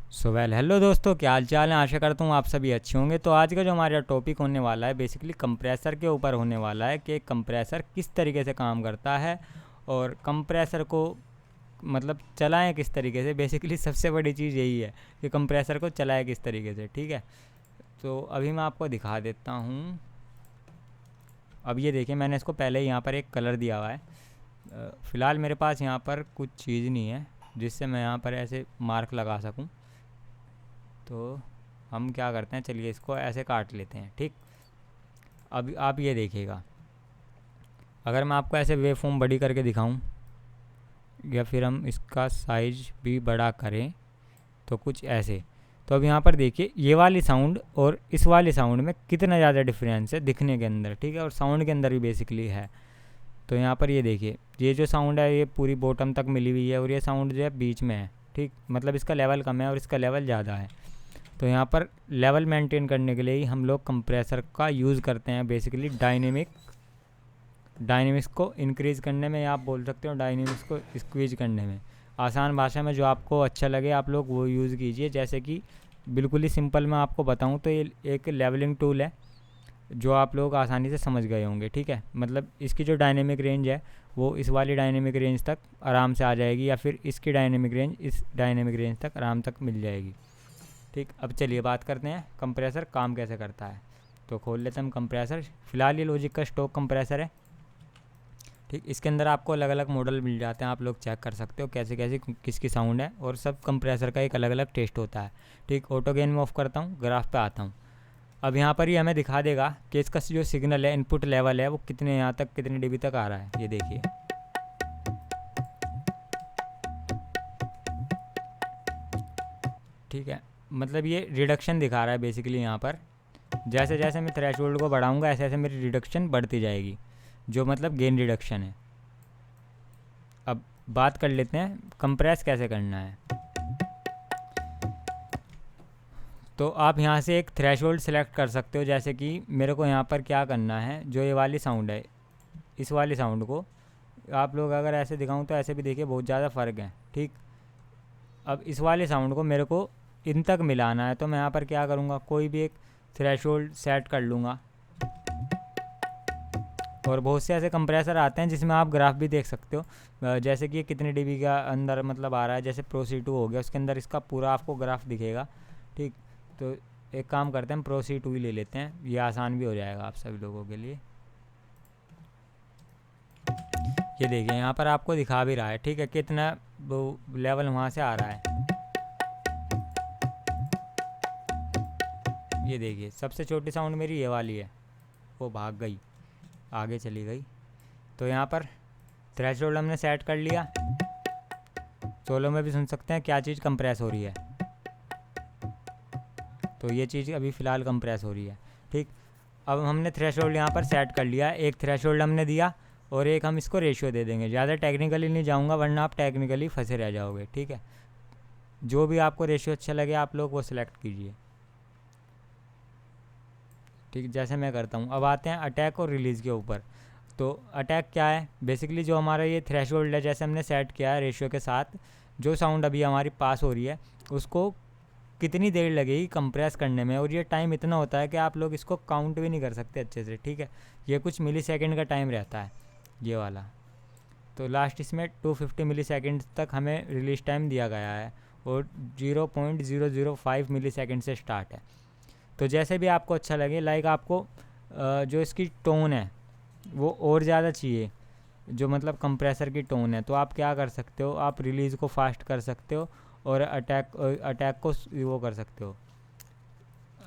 Hello दोस्तों, क्या हाल चाल है। आशा करता हूँ आप सभी अच्छे होंगे। तो आज का जो हमारा टॉपिक होने वाला है बेसिकली कंप्रेसर के ऊपर होने वाला है कि कंप्रेसर किस तरीके से काम करता है और कंप्रेसर को मतलब चलाएं किस तरीके से। बेसिकली सबसे बड़ी चीज़ यही है कि कंप्रेसर को चलाएं किस तरीके से। ठीक है, तो अभी मैं आपको दिखा देता हूँ। अब ये देखिए, मैंने इसको पहले ही यहाँ पर एक कलर दिया हुआ है। फ़िलहाल मेरे पास यहाँ पर कुछ चीज़ नहीं है जिससे मैं यहाँ पर ऐसे मार्क लगा सकूँ। तो हम क्या करते हैं, चलिए इसको ऐसे काट लेते हैं। ठीक, अब आप ये देखिएगा, अगर मैं आपको ऐसे वेव फॉर्म बड़ी करके दिखाऊं या फिर हम इसका साइज भी बड़ा करें तो कुछ ऐसे। तो अब यहाँ पर देखिए, ये वाली साउंड और इस वाली साउंड में कितना ज़्यादा डिफरेंस है दिखने के अंदर। ठीक है, और साउंड के अंदर भी बेसिकली है। तो यहाँ पर ये देखिए, ये जो साउंड है ये पूरी बॉटम तक मिली हुई है और ये साउंड जो है बीच में है। ठीक, मतलब इसका लेवल कम है और इसका लेवल ज़्यादा है। तो यहाँ पर लेवल मेंटेन करने के लिए ही हम लोग कंप्रेसर का यूज़ करते हैं बेसिकली। डायनेमिक्स को इंक्रीज़ करने में, या आप बोल सकते हो डायनेमिक्स को स्क्वीज करने में। आसान भाषा में जो आपको अच्छा लगे आप लोग वो यूज़ कीजिए। जैसे कि बिल्कुल ही सिंपल मैं आपको बताऊँ तो ये एक लेवलिंग टूल है जो आप लोग आसानी से समझ गए होंगे। ठीक है, मतलब इसकी जो डायनेमिक रेंज है वो इस वाली डायनेमिक रेंज तक आराम से आ जाएगी, या फिर इसकी डायनेमिक रेंज इस डायनेमिक रेंज तक आराम तक मिल जाएगी। ठीक, अब चलिए बात करते हैं कंप्रेसर काम कैसे करता है। तो खोल लेते हैं हम कंप्रेसर। फ़िलहाल ये लॉजिक का स्टॉक कंप्रेसर है। ठीक, इसके अंदर आपको अलग अलग मॉडल मिल जाते हैं, आप लोग चेक कर सकते हो कैसे कैसे किसकी साउंड है, और सब कंप्रेसर का एक अलग अलग टेस्ट होता है। ठीक, ऑटो गेन में ऑफ़ करता हूँ, ग्राफ पे आता हूँ। अब यहाँ पर ही हमें दिखा देगा कि इसका जो सिग्नल है, इनपुट लेवल है, वो कितने यहाँ तक कितने डीबी तक आ रहा है। ये देखिए, ठीक है, मतलब ये रिडक्शन दिखा रहा है बेसिकली। यहाँ पर जैसे जैसे मैं थ्रेशोल्ड को बढ़ाऊंगा ऐसे ऐसे मेरी रिडक्शन बढ़ती जाएगी, जो मतलब गेन रिडक्शन है। अब बात कर लेते हैं कंप्रेस कैसे करना है। तो आप यहाँ से एक थ्रेशोल्ड सेलेक्ट कर सकते हो। जैसे कि मेरे को यहाँ पर क्या करना है, जो ये वाली साउंड है, इस वाली साउंड को आप लोग अगर ऐसे दिखाऊं तो ऐसे भी देखिए बहुत ज़्यादा फ़र्क है। ठीक, अब इस वाले साउंड को मेरे को इन तक मिलाना है, तो मैं यहाँ पर क्या करूँगा, कोई भी एक थ्रेशोल्ड सेट कर लूँगा। और बहुत से ऐसे कंप्रेसर आते हैं जिसमें आप ग्राफ भी देख सकते हो, जैसे कि ये कितने डीबी का अंदर मतलब आ रहा है। जैसे प्रो C2 हो गया, उसके अंदर इसका पूरा आपको ग्राफ दिखेगा। ठीक, तो एक काम करते हैं, हम प्रो C2 ही ले लेते हैं, ये आसान भी हो जाएगा आप सभी लोगों के लिए। ये देखिए, यहाँ पर आपको दिखा भी रहा है। ठीक है, कितना वो लेवल वहाँ से आ रहा है। ये देखिए, सबसे छोटी साउंड मेरी ये वाली है, वो भाग गई, आगे चली गई। तो यहाँ पर थ्रेशोल्ड हमने सेट कर लिया। सोलो में भी सुन सकते हैं क्या चीज़ कंप्रेस हो रही है। तो ये चीज़ अभी फ़िलहाल कंप्रेस हो रही है। ठीक, अब हमने थ्रेशोल्ड यहाँ पर सेट कर लिया। एक थ्रेशोल्ड हमने दिया और एक हम इसको रेशियो दे देंगे। ज़्यादा टेक्निकली नहीं जाऊँगा वरना आप टेक्निकली फंसे रह जाओगे। ठीक है, जो भी आपको रेशियो अच्छा लगे आप लोग वो सिलेक्ट कीजिए। ठीक, जैसे मैं करता हूँ। अब आते हैं अटैक और रिलीज़ के ऊपर। तो अटैक क्या है, बेसिकली जो हमारा ये थ्रेशोल्ड है जैसे हमने सेट किया है रेशियो के साथ, जो साउंड अभी हमारी पास हो रही है उसको कितनी देर लगेगी कंप्रेस करने में। और ये टाइम इतना होता है कि आप लोग इसको काउंट भी नहीं कर सकते अच्छे से। ठीक है, ये कुछ मिली सेकेंड का टाइम रहता है ये वाला। तो लास्ट इसमें 250 मिली सेकेंड तक हमें रिलीज टाइम दिया गया है और 0.005 मिली सेकेंड से स्टार्ट है। तो जैसे भी आपको अच्छा लगे, लाइक आपको जो इसकी टोन है वो और ज़्यादा चाहिए, जो मतलब कंप्रेसर की टोन है, तो आप क्या कर सकते हो, आप रिलीज़ को फास्ट कर सकते हो और अटैक को वो कर सकते हो,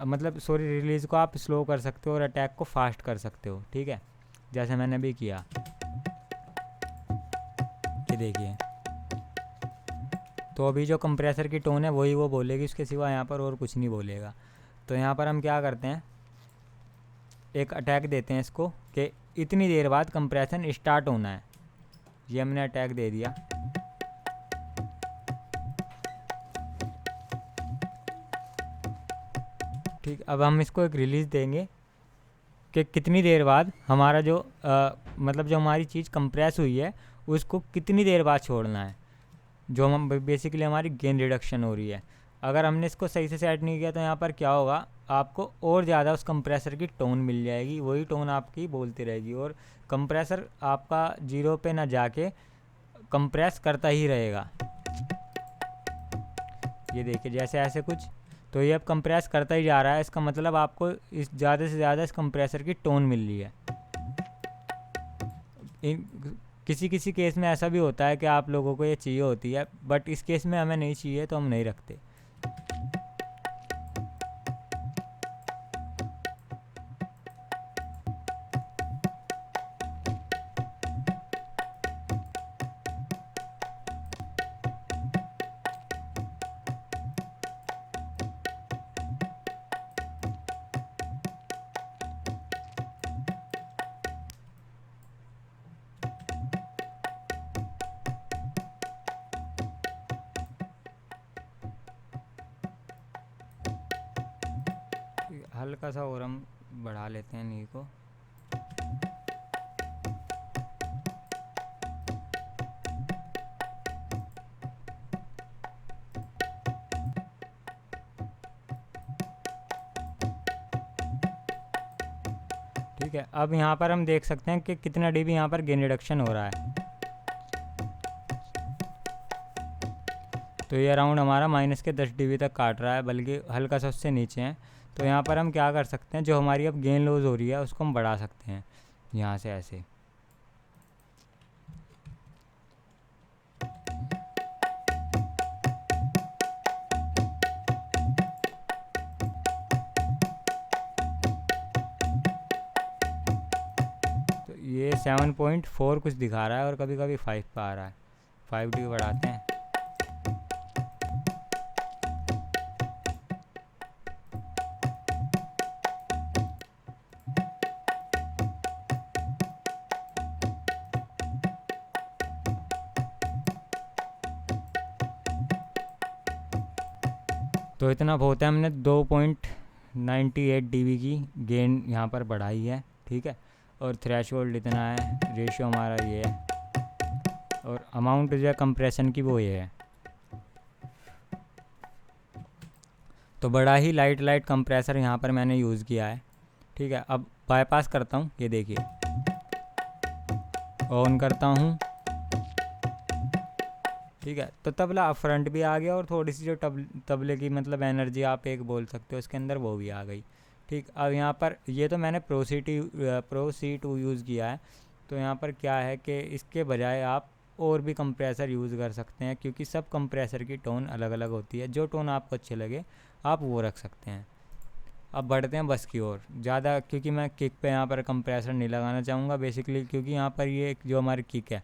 मतलब सॉरी रिलीज़ को आप स्लो कर सकते हो और अटैक को फास्ट कर सकते हो। ठीक है, जैसे मैंने भी किया, ये देखिए। तो अभी जो कंप्रेसर की टोन है वही वो बोलेगी, उसके सिवा यहाँ पर और कुछ नहीं बोलेगा। तो यहाँ पर हम क्या करते हैं, एक अटैक देते हैं इसको कि इतनी देर बाद कंप्रेशन स्टार्ट होना है। ये हमने अटैक दे दिया। ठीक, अब हम इसको एक रिलीज़ देंगे कि कितनी देर बाद हमारा जो मतलब जो हमारी चीज़ कंप्रेस हुई है उसको कितनी देर बाद छोड़ना है, जो हम बेसिकली हमारी गेन रिडक्शन हो रही है। अगर हमने इसको सही से सेट नहीं किया तो यहाँ पर क्या होगा, आपको और ज़्यादा उस कंप्रेसर की टोन मिल जाएगी, वही टोन आपकी बोलती रहेगी और कंप्रेसर आपका 0 पे ना जाके कंप्रेस करता ही रहेगा। ये देखिए जैसे ऐसे कुछ, तो ये अब कंप्रेस करता ही जा रहा है, इसका मतलब आपको इस ज़्यादा से ज़्यादा इस कंप्रेसर की टोन मिल रही है। किसी किसी केस में ऐसा भी होता है कि आप लोगों को ये चाहिए होती है, बट इस केस में हमें नहीं चाहिए तो हम नहीं रखते। हल्का सा और हम बढ़ा लेते हैं नी को। ठीक है, अब यहाँ पर हम देख सकते हैं कि कितना dB यहाँ पर गेन रिडक्शन हो रहा है। तो ये अराउंड हमारा माइनस के 10 dB तक काट रहा है, बल्कि हल्का सा उससे नीचे है। तो यहाँ पर हम क्या कर सकते हैं, जो हमारी अब गेन लॉस हो रही है उसको हम बढ़ा सकते हैं यहाँ से ऐसे। तो ये 7.4 कुछ दिखा रहा है और कभी कभी 5 पे आ रहा है। 5 dB बढ़ाते हैं। तो इतना बहुत है, हमने 2.98 dB की गेन यहाँ पर बढ़ाई है। ठीक है, और थ्रेशोल्ड इतना है, रेशियो हमारा ये है, और अमाउंट जो है कंप्रेशन की वो ये है। तो बड़ा ही लाइट कंप्रेसर यहाँ पर मैंने यूज़ किया है। ठीक है, अब बाईपास करता हूँ, ये देखिए ऑन करता हूँ। ठीक है, तो तबला फ्रंट भी आ गया और थोड़ी सी जो तबले की मतलब एनर्जी आप एक बोल सकते हो उसके अंदर, वो भी आ गई। ठीक, अब यहाँ पर ये तो मैंने प्रो C2 यूज़ किया है। तो यहाँ पर क्या है कि इसके बजाय आप और भी कंप्रेसर यूज़ कर सकते हैं, क्योंकि सब कंप्रेसर की टोन अलग अलग होती है। जो टोन आपको अच्छे लगे आप वो रख सकते हैं। अब बढ़ते हैं बस की ओर ज़्यादा, क्योंकि मैं किक पे यहाँ पर कंप्रेसर नहीं लगाना चाहूँगा बेसिकली, क्योंकि यहाँ पर ये जो हमारी किक है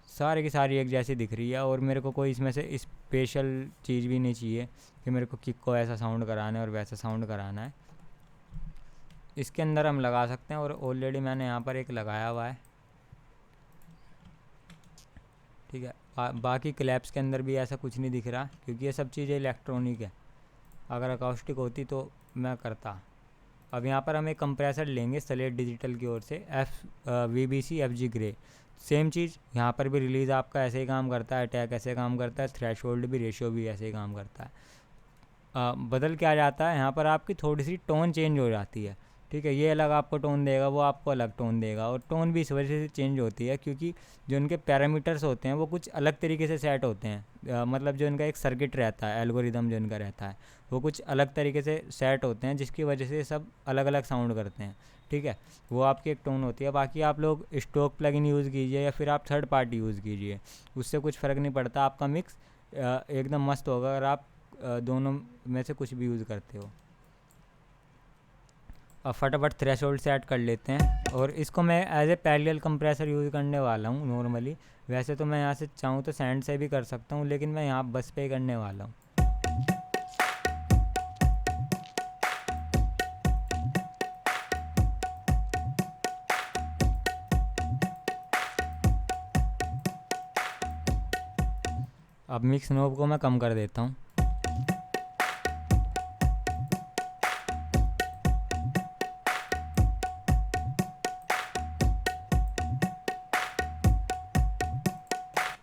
सारी की सारी एक जैसी दिख रही है, और मेरे को कोई इसमें से स्पेशल चीज़ भी नहीं चाहिए कि मेरे को किक को ऐसा साउंड कराना है और वैसा साउंड कराना है। इसके अंदर हम लगा सकते हैं, और ऑलरेडी मैंने यहाँ पर एक लगाया हुआ है। ठीक है, बाकी क्लैप्स के अंदर भी ऐसा कुछ नहीं दिख रहा, क्योंकि ये सब चीज़ें इलेक्ट्रॉनिक है। अगर अकाउस्टिक होती तो मैं करता। अब यहाँ पर हम एक कंप्रेसर लेंगे स्लेट डिजिटल की ओर से, VBC FG ग्रे। सेम चीज़ यहाँ पर भी रिलीज़ आपका ऐसे ही काम करता है, अटैक ऐसे काम करता है, थ्रेशोल्ड भी, रेशियो भी ऐसे ही काम करता है। बदल क्या जाता है, यहाँ पर आपकी थोड़ी सी टोन चेंज हो जाती है। ठीक है, ये अलग आपको टोन देगा, वो आपको अलग टोन देगा, और टोन भी इस वजह से चेंज होती है क्योंकि जो उनके पैरामीटर्स होते हैं वो कुछ अलग तरीके से सेट होते हैं। मतलब जो इनका एक सर्किट रहता है, एल्गोरिदम जो इनका रहता है वो कुछ अलग तरीके से सेट होते हैं, जिसकी वजह से सब अलग अलग साउंड करते हैं। ठीक है, वो आपकी एक टोन होती है। बाकी आप लोग स्टॉक प्लगइन यूज़ कीजिए या फिर आप थर्ड पार्टी यूज़ कीजिए, उससे कुछ फ़र्क नहीं पड़ता, आपका मिक्स एकदम मस्त होगा अगर आप दोनों में से कुछ भी यूज़ करते हो। अब फटाफट थ्रेशोल्ड सेट कर लेते हैं, और इसको मैं as a parallel compressor use करने वाला हूँ नॉर्मली। वैसे तो मैं यहाँ से चाहूँ तो सैंड से भी कर सकता हूँ, लेकिन मैं यहाँ बस पे ही करने वाला हूँ। अब मिक्स नोब को मैं कम कर देता हूँ।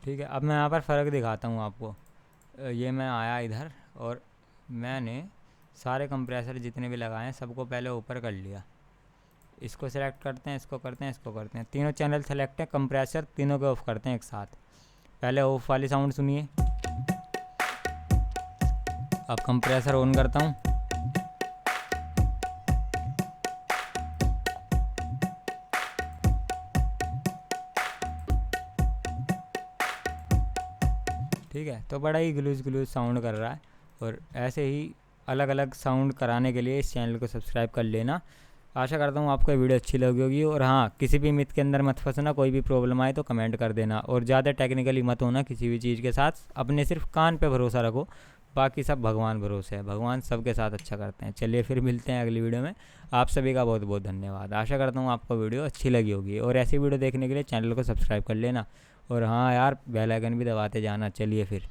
ठीक है, अब मैं यहाँ पर फ़र्क दिखाता हूँ आपको। ये मैं आया इधर और मैंने सारे कंप्रेसर जितने भी लगाए हैं सबको पहले ऊपर कर लिया। इसको सेलेक्ट करते हैं, इसको करते हैं, इसको करते हैं, तीनों चैनल सेलेक्ट हैं, कंप्रेसर तीनों के ऑफ करते हैं एक साथ। पहले ऑफ वाली साउंड सुनिए। अब कंप्रेसर ऑन करता हूँ। ठीक है, तो बड़ा ही ग्लूज ग्लूज साउंड कर रहा है। और ऐसे ही अलग अलग साउंड कराने के लिए इस चैनल को सब्सक्राइब कर लेना। आशा करता हूँ आपको वीडियो अच्छी लगी होगी। और हाँ, किसी भी मिथ के अंदर मत फंसना, कोई भी प्रॉब्लम आए तो कमेंट कर देना। और ज़्यादा टेक्निकली मत होना किसी भी चीज़ के साथ, अपने सिर्फ कान पे भरोसा रखो, बाकी सब भगवान भरोसे है, भगवान सबके साथ अच्छा करते हैं। चलिए फिर मिलते हैं अगली वीडियो में। आप सभी का बहुत बहुत धन्यवाद। आशा करता हूँ आपको वीडियो अच्छी लगी होगी। और ऐसी वीडियो देखने के लिए चैनल को सब्सक्राइब कर लेना। और हाँ यार, बेल आइकन भी दबाते जाना। चलिए फिर।